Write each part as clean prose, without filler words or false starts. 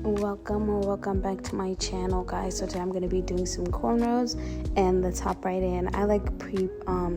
Welcome or welcome back to my channel, guys. So today I'm going to be doing some cornrows, and the top right in, I like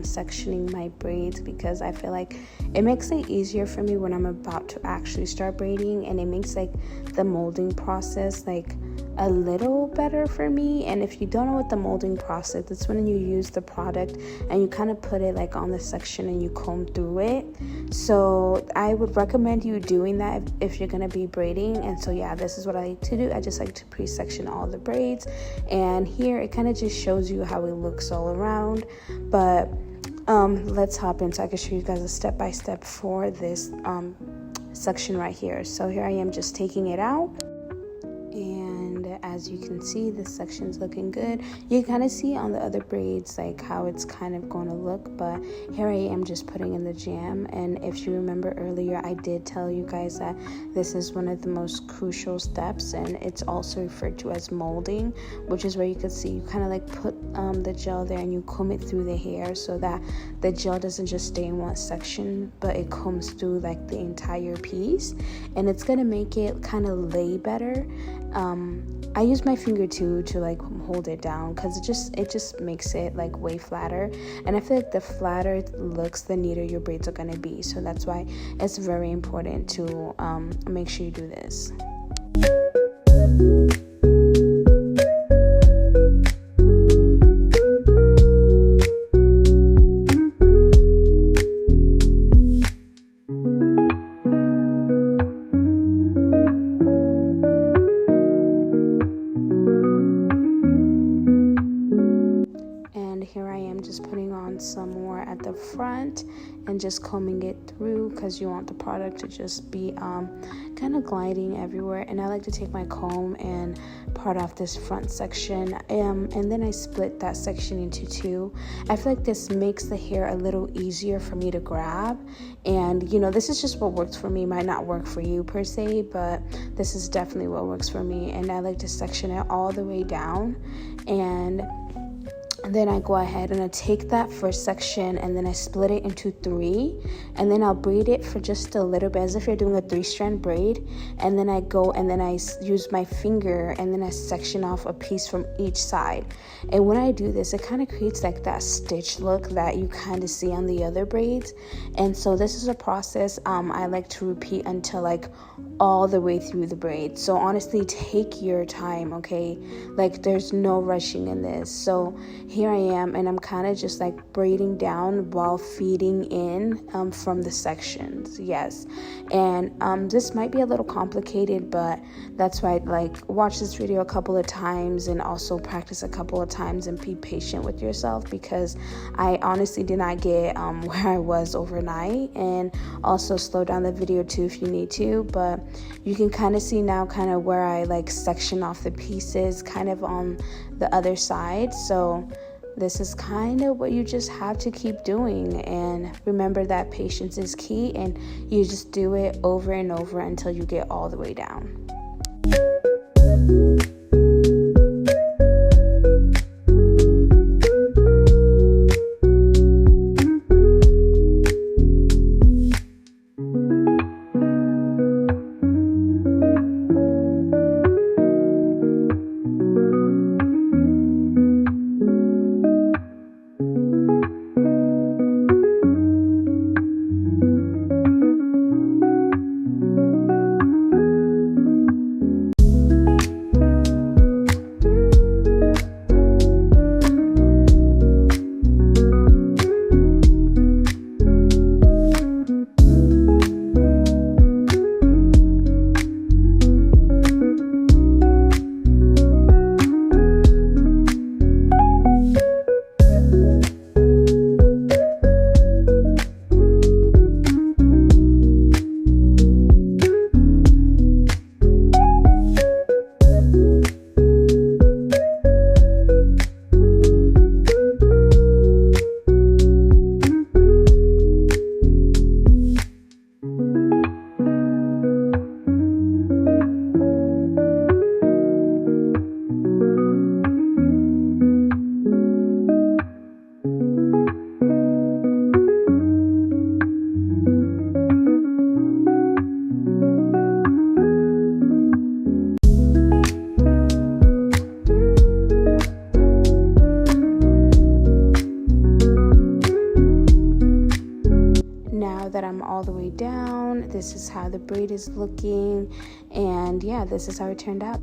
sectioning my braids because I feel like it makes it easier for me when I'm about to actually start braiding, and it makes like the molding process like a little better for me. And if you don't know what the molding process, it's when you use the product and you kind of put it like on the section and you comb through it. So I would recommend you doing that if you're going to be braiding. And so yeah, this is what I like to do. I just like to pre-section all the braids, and here it kind of just shows you how it looks all around. But let's hop in so I can show you guys a step-by-step for this section right here. So here I am just taking it out, and as you can see, this section's looking good. You kind of see on the other braids like how it's kind of going to look, but here I am just putting in the jam. And if you remember earlier, I did tell you guys that this is one of the most crucial steps, and it's also referred to as molding, which is where you can see you kind of like put the gel there and you comb it through the hair so that the gel doesn't just stay in one section, but it combs through like the entire piece, and it's gonna make it kind of lay better. I use my finger too to like hold it down because it just makes it like way flatter, and I feel like the flatter it looks, the neater your braids are gonna be. So that's why it's very important to make sure you do this. Here I am just putting on some more at the front and just combing it through because you want the product to just be kind of gliding everywhere. And I like to take my comb and part off this front section, and then I split that section into two. I feel like this makes the hair a little easier for me to grab, and you know, this is just what works for me. Might not work for you per se, but this is definitely what works for me. And I like to section it all the way down, and then I go ahead and I take that first section and then I split it into three, and then I'll braid it for just a little bit as if you're doing a 3-strand braid, and then I go and then I use my finger and then I section off a piece from each side. And when I do this, it kind of creates like that stitch look that you kind of see on the other braids. And so this is a process I like to repeat until like all the way through the braid. So honestly, take your time, okay? Like there's no rushing in this. So here I am, and I'm kind of just like braiding down while feeding in from the sections. Yes, and this might be a little complicated, but that's why like watch this video a couple of times and also practice a couple of times and be patient with yourself, because I honestly did not get where I was overnight. And also slow down the video too if you need to, but you can kind of see now kind of where I like section off the pieces kind of on the other side. So this is kind of what you just have to keep doing, and remember that patience is key, and you just do it over and over until you get all the way down. all the way down. This is how the braid is looking, and yeah, this is how it turned out.